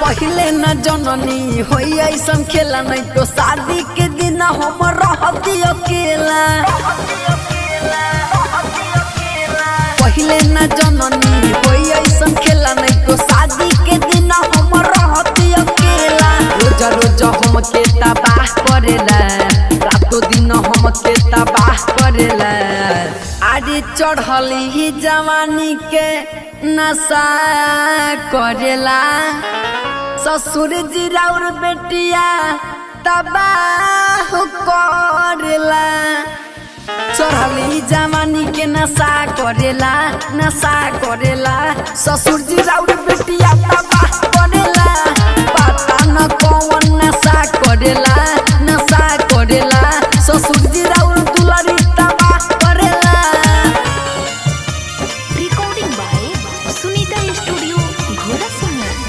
पहले न जननी होई ऐसन खेला नहीं तो शादी के दिन हम रहती अकेला। पहले न जननी होई ऐसन खेला नहीं तो शादी के दिन हम रहती अकेला। रोज रोज हम के तबाह करेला, रातों दिन हम के तबाह करेला। आगे चढ़ली ही जवानी के नशा करेला। ससुर जी राउर बेटिया तबाह करेला। चढ़ली जवानी के नशा करेला, नशा करेला। ससुर जी राउर बेटिया तबाह करेला। पता न कौन नशा करेला, नशा करेला। ससुर जी राउर दुलारी तबाह करेला। Recording by Sunita studio Ghorasahar.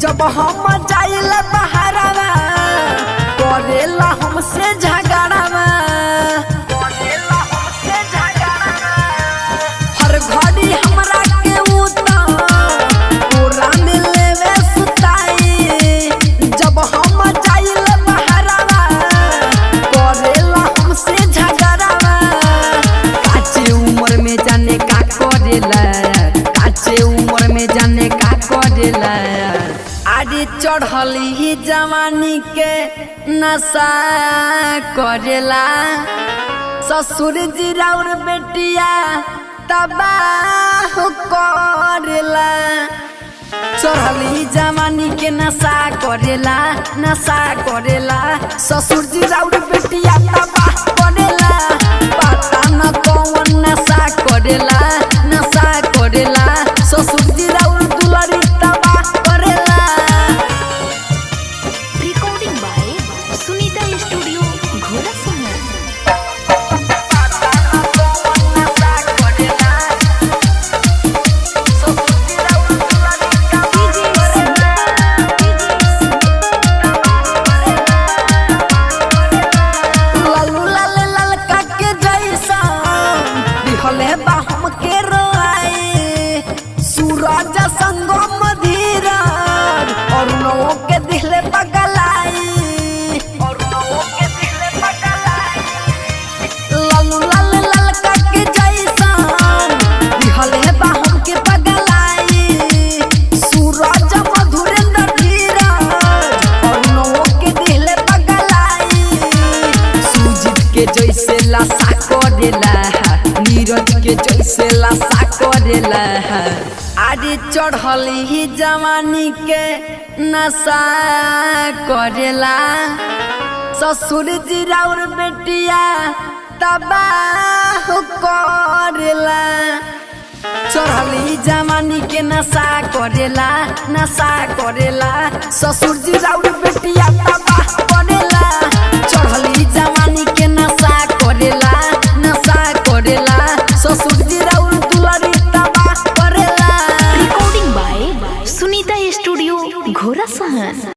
जब हम जाइल बहरवा करेला हमसे झगड़वा। हर घड़ी हमरा के पूरा में लेवे सुताई। जब हम जाइल बहरवा करेला हमसे झगड़वा। काचे उम्र में जाने का करेला, काचे उम्र में जाने का करेला। आगे चढ़ली ही जवानी के नशा करेला। ससुर जी राउर बेटिया तबाह करेला। चढ़ली जवानी के नशा करेला, नशा करेला। ससुर जी राउर बेटिया तबाह करेला। पता न कौन नशा करेला, नशा करेला। ससुर जी राउर दुलारी तबाह करेला। Recording by Sunita studio Ghorasahar. Suraj Sangam Dheeraj और नौ के दिले पगलाई, और नौ के दिले पगलाई। लालू लाल ललका के जैसन दिहले बा हम के पगलाई। सूरज मधुरेंद्र धीरज और नौ के दिले पगलाई। सुजीत के जैसे लाशा करेला, नीरज के जैसे लाशा करेला। आगे चढ़ली ही जवानी के नशा करेला। ससुर जी राउर बेटिया तबाह करेला। चढ़ली जवानी के नशा करेला, नशा करेला। ससुर जी राउर बेटिया तबाह करेला। चढ़ली जवानी के नशा करेला, नशा करेला। ससुर जी राउर दुलारी तबाह करेला। Recording by Sunita studio घोड़ासहर।